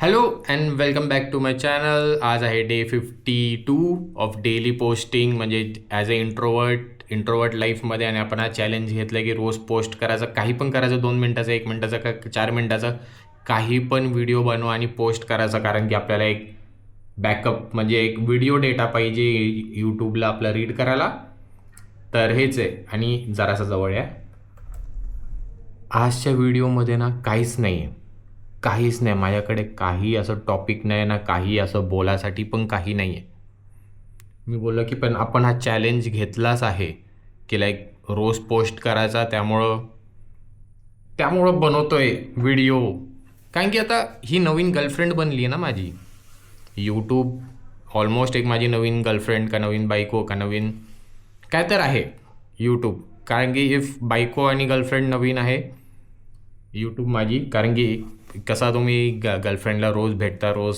Hello and welcome back to my channel. आज आहे day 52 of daily posting, म्हणजे as a introvert लाईफमध्ये. आणि आपण हा चॅलेंज घेतलं की रोज पोस्ट करायचं, काही पण करायचं, 2 मिनटाचा, 1 मिनटाचा का 4 मिनटाचा, काही पण व्हिडिओ बनवा आणि पोस्ट करायचा. कारण की आपल्याला एक बॅकअप म्हणजे एक व्हिडिओ डेटा पाहिजे यूट्यूबला आपला रीड करायला. तर हेच आहे. आणि जरासा जवळ आहे. आजच्या व्हिडिओमध्ये ना काहीच नाही आहे, काहीच नाही. माझ्याकडे काही असं टॉपिक नाही ना, काही असं बोलायसाठी पण काही नाही आहे. मी बोललो की पण आपण हा चॅलेंज घेतलाच आहे की लाईक रोज पोस्ट करायचा. त्यामुळं बनवतोय व्हिडिओ. कारण की आता ही नवीन गर्लफ्रेंड बनली आहे ना माझी. यूट्यूब ऑलमोस्ट एक माझी नवीन गर्लफ्रेंड का नवीन बायको का नवीन काय तर आहे यूट्यूब. कारण की इफ बायको आणि गर्लफ्रेंड नवीन आहे यूट्यूब माझी. कारण की कसा तुम्ही गर्लफ्रेंडला रोज भेटता, रोज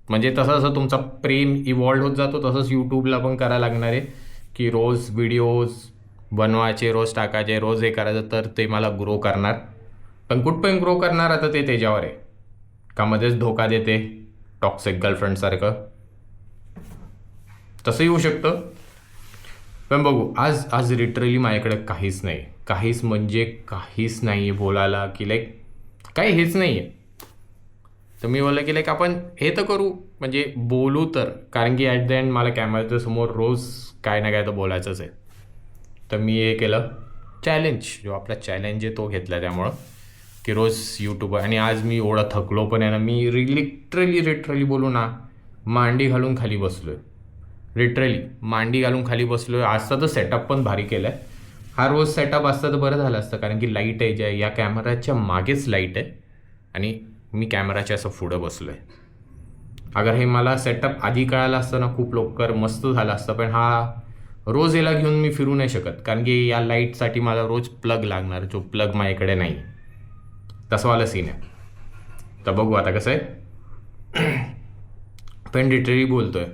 म्हणजे तसं जसं तुमचा प्रेम इव्हॉल्व होत जातो तसंच यूट्यूबला पण करायला लागणार आहे की रोज व्हिडिओज बनवायचे, रोज टाकायचे, रोज हे करायचं. तर ते मला ग्रो करणार. पण कुठपर्यंत ग्रो करणार आता ते त्याच्यावर आहे. का मध्येच धोका देते टॉक्सिक गर्लफ्रेंडसारखं, तसं येऊ शकतं. पण बघू. आज लिटरली माझ्याकडे काहीच नाही, काहीच म्हणजे काहीच नाही आहे बोलायला की लाईक काही हेच नाही आहे. तर मी बोललं की लाईक आपण हे तर करू, म्हणजे बोलू तर. कारण की ॲट द एंड मला कॅमेऱ्याच्या समोर रोज काय ना काय तर बोलायचंच आहे. तर मी हे केलं चॅलेंज, जो आपला चॅलेंज आहे तो घेतला. त्यामुळं की रोज यूट्यूब. आणि आज मी एवढा थकलो पण आहे ना, मी लिटरली बोलू ना, मांडी घालून खाली बसलो आहे. लिटरली मांडी घालून खाली बसलो आहे. आजचा तर सेटअप पण भारी केला आहे. हा रोज सेटअप असता तर बरं झालं असतं. कारण की लाईट आहे ज्या या कॅमेराच्या मागेच लाईट आहे आणि मी कॅमेराच्या असं पुढं बसलो आहे. अगर हे मला सेटअप आधी कळालं असतं ना, खूप लवकर मस्त झालं असतं. पण हा रोज याला घेऊन मी फिरू नाही शकत. कारण की या लाईटसाठी मला रोज प्लग लागणार, जो प्लग माझ्याकडे नाही. तसंवाला सीन आहे. तर बघू आता कसं आहे. पण लिटरली बोलतो आहे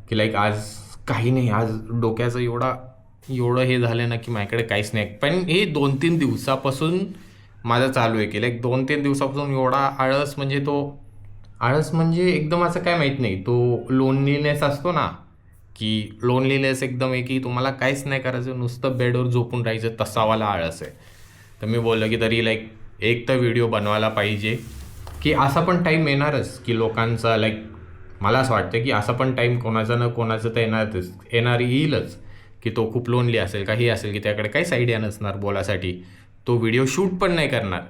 की लाईक आज काही नाही. आज डोक्याचं एवढं हे झालं ना की माझ्याकडे काहीच नाही. पण हे 2-3 दिवसापासून माझं चालू आहे की लाईक 2-3 दिवसापासून एवढा आळस, म्हणजे तो आळस म्हणजे एकदम असं काय माहीत नाही, तो लोनलीनेस असतो ना, की लोनलीनेस एकदम आहे की तुम्हाला काहीच नाही करायचं, नुसतं बेडवर झोपून राहायचं, तसावाला आळस आहे. तर मी बोललो की तरी लाईक एक तर व्हिडिओ बनवायला पाहिजे. की असा पण टाईम येणारच की लोकांचा लाईक मला असं वाटतं की असा पण टाईम कोणाचा ना कोणाचं तर येईलच की तो खूप लोनली असेल, काही असेल की त्याकडे काहीच आयडिया नसणार बोलासाठी. तो व्हिडिओ शूट पण नाही करणार.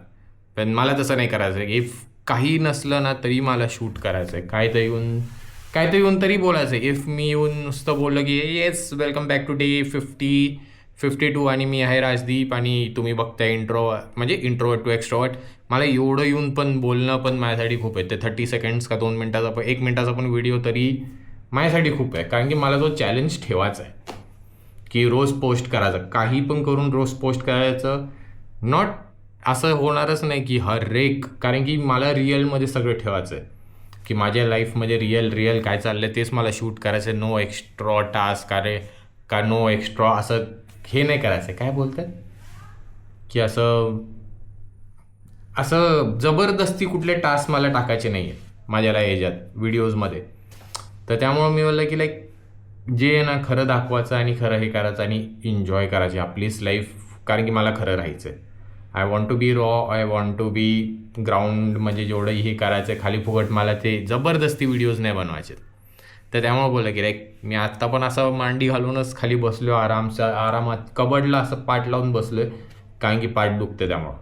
पण मला तसं नाही करायचं आहे. इफ काही नसलं ना तरी मला शूट करायचं आहे. काय तर येऊन तरी बोलायचं आहे. इफ मी येऊन नुसतं बोललं की yes welcome back to day 52 आणि मी आहे राजदीप आणि तुम्ही बघताय इंट्रोवर्ट टू एक्स्ट्रोवर्ट. मला एवढं येऊन पण बोलणं पण माझ्यासाठी खूप आहे. ते 30 सेकंड्स का 2 मिनटाचा पण 1 मिनटाचा पण व्हिडिओ तरी माझ्यासाठी खूप आहे. कारण की मला तो चॅलेंज ठेवायचा आहे की रोज पोस्ट करायचं, काही पण करून रोज पोस्ट करायचं. नॉट असं होणारच नाही की कारण की मला रिअलमध्ये सगळं ठेवायचं आहे की माझ्या लाईफमध्ये रिअल काय चाललं आहे तेच मला शूट करायचं आहे. नो एक्स्ट्रा टास्क का नो एक्स्ट्रा असं हे नाही करायचं आहे. काय बोलतात की असं जबरदस्ती कुठले टास्क मला टाकायचे नाही आहेत माझ्या याच्यात व्हिडिओजमध्ये. तर त्यामुळं मी बोललं की लाईक जे आहे ना खरं दाखवायचं आणि खरं हे करायचं आणि एन्जॉय करायची आपलीच लाईफ. कारण की मला खरं राहायचं आहे. I want to be raw, I want to be ground. म्हणजे जेवढं हे करायचं आहे खाली फुकट, मला ते जबरदस्ती व्हिडिओज नाही बनवायचे. तर त्यामुळं बोललं की लाईक मी आत्ता पण असं मांडी घालूनच खाली बसलो आरामात कबडला असं पाठ लावून बसलो आहे. कारण की पाठ दुखते त्यामुळं.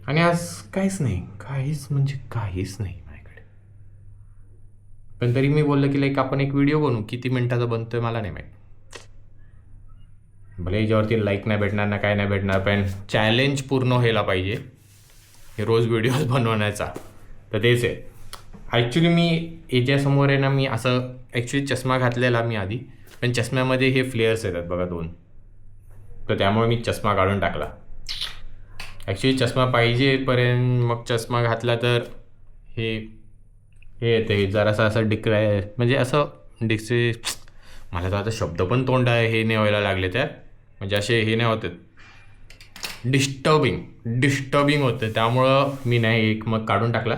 आणि आज काहीच नाही, काहीच म्हणजे काहीच नाही माझ्याकडे. पण तरी मी बोललं की लाईक आपण एक व्हिडिओ बनवू. किती मिनिटाचा बनतोय मला नाही माहीत. भले याच्यावरती लाईक नाही भेटणार ना काय नाही भेटणार, पण चॅलेंज पूर्ण व्हायला पाहिजे हे रोज व्हिडिओज बनवण्याचा. तर तेच आहे. ॲक्च्युली मी याच्यासमोर आहे ना, मी असं ॲक्च्युली चष्मा घातलेला मी आधी, पण चष्म्यामध्ये हे फ्लेअर्स येतात बघा 2. तर त्यामुळे मी चष्मा काढून टाकला. ॲक्च्युली चष्मा पाहिजे पर्यंत मग चष्मा घातला तर हे येते जरासं असं म्हणजे असं मला तर आता शब्द पण तोंड आहे हे नाही व्हायला लागले त्या, म्हणजे असे हे नाही होते, डिस्टर्बिंग होतं. त्यामुळं मी नाही एक मग काढून टाकला.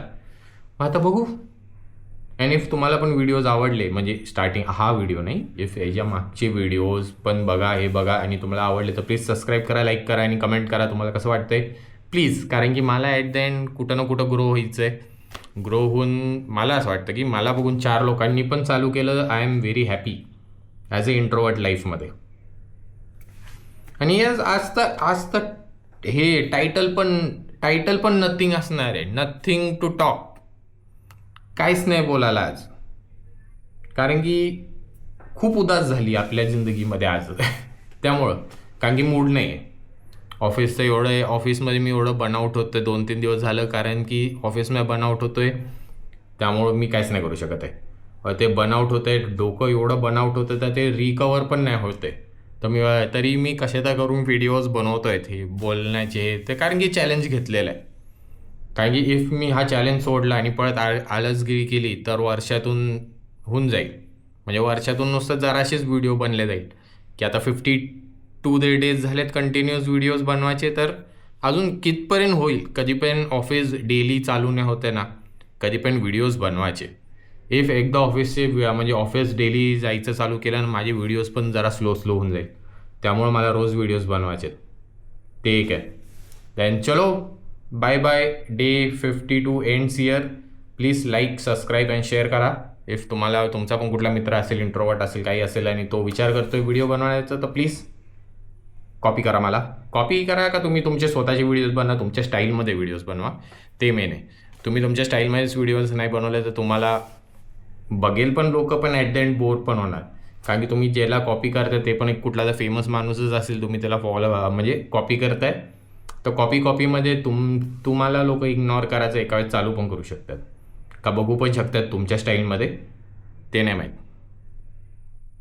आता बघू. अँड इफ तुम्हाला पण व्हिडिओज आवडले, म्हणजे स्टार्टिंग हा व्हिडिओ नाही, इफ याच्या मागचे व्हिडिओज पण बघा, हे बघा आणि तुम्हाला आवडले तर प्लीज सबस्क्राईब करा, लाईक करा आणि कमेंट करा तुम्हाला कसं वाटतंय प्लीज. कारण की मला ॲट द एंड कुठं ना कुठं ग्रो व्हायचं आहे. ग्रो होऊन मला असं वाटतं की मला बघून 4 लोकांनी पण चालू केलं. I am very happy as a introvert लाईफमध्ये. आणि आज तर हे टायटल पण नथिंग असणार आहे. Nothing to talk. काहीच नाही बोलायला आज. कारण की खूप उदास झाली आपल्या जिंदगीमध्ये आज. त्यामुळं कारण की मूड नाही आहे. ऑफिसचं एवढं आहे, ऑफिसमध्ये मी एवढं बनआउट होतं 2-3 दिवस झालं, कारण की ऑफिसमध्ये बनआउट होतो आहे. त्यामुळं मी काहीच नाही करू शकत आहे. ते बनआउट होतं आहे, डोकं एवढं बनआउट होतं तर ते रिकवर पण नाही होत आहे. तरी मी कसे तर करून व्हिडिओज बनवतो आहे ते बोलण्याचे, ते कारण की चॅलेंज घेतलेलं आहे. कारण की इफ मी हा चॅलेंज सोडला आणि परत आळसगिरी केली तर वर्षातून होऊन जाईल. म्हणजे वर्षातून नुसतं जराशेच व्हिडिओ बनले जाईल. की आता 52 डेज झालेत कंटिन्युअस व्हिडिओज बनवायचे, तर अजून कितपर्यंत होईल. कधी पण ऑफिस डेली चालू नाही होते ना, कधी पण व्हिडिओज बनवायचे. इफ एकदा म्हणजे ऑफिस डेली जायचं चालू केलं ना, माझे व्हिडिओज पण जरा स्लो होऊन जाईल. त्यामुळे मला रोज व्हिडिओज बनवायचे. ठीक आहे. देन चलो, bye bye. Day 52 ends here. Please like, subscribe and share करा. इफ तुम्हाला तुमचा पण कुठला मित्र असेल, इंट्रोवर्ट असेल, काही असेल आणि तो विचार करतोय व्हिडिओ बनवायचा, तर प्लीज कॉपी करा. मला कॉपी करा का तुम्ही तुमचे स्वतःचे व्हिडिओज बनवा, तुमच्या स्टाईलमध्ये व्हिडिओज बनवा. ते मेन आहे. तुम्ही तुमच्या स्टाईलमध्येच व्हिडिओज नाही बनवले तर तुम्हाला बघेल पण लोक पण ॲट द एंड बोर पण होणार. कारण की तुम्ही ज्याला कॉपी करताय ते पण एक कुठला तर फेमस माणूसच असेल, तुम्ही त्याला म्हणजे कॉपी करताय. तर कॉपीमध्ये तुम्हाला लोक इग्नोर करायचं एका वेळेस चालू पण करू शकतात, का बघू पण शकतात तुमच्या स्टाईलमध्ये, ते नाही माहीत.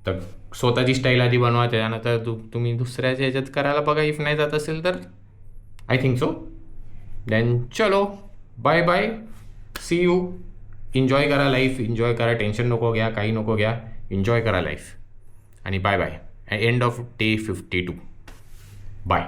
तर स्वतःची स्टाईल आधी बनवा, त्यानंतर तुम्ही दुसऱ्याच्या ह्याच्यात करायला बघा. इफ नाही जात असेल तर आय थिंक सो. देन चलो, bye bye, see you. Enjoy करा लाईफ, एन्जॉय करा. टेन्शन नको घ्या, काही नको घ्या. एन्जॉय करा लाईफ आणि bye bye. End of day 52. Bye.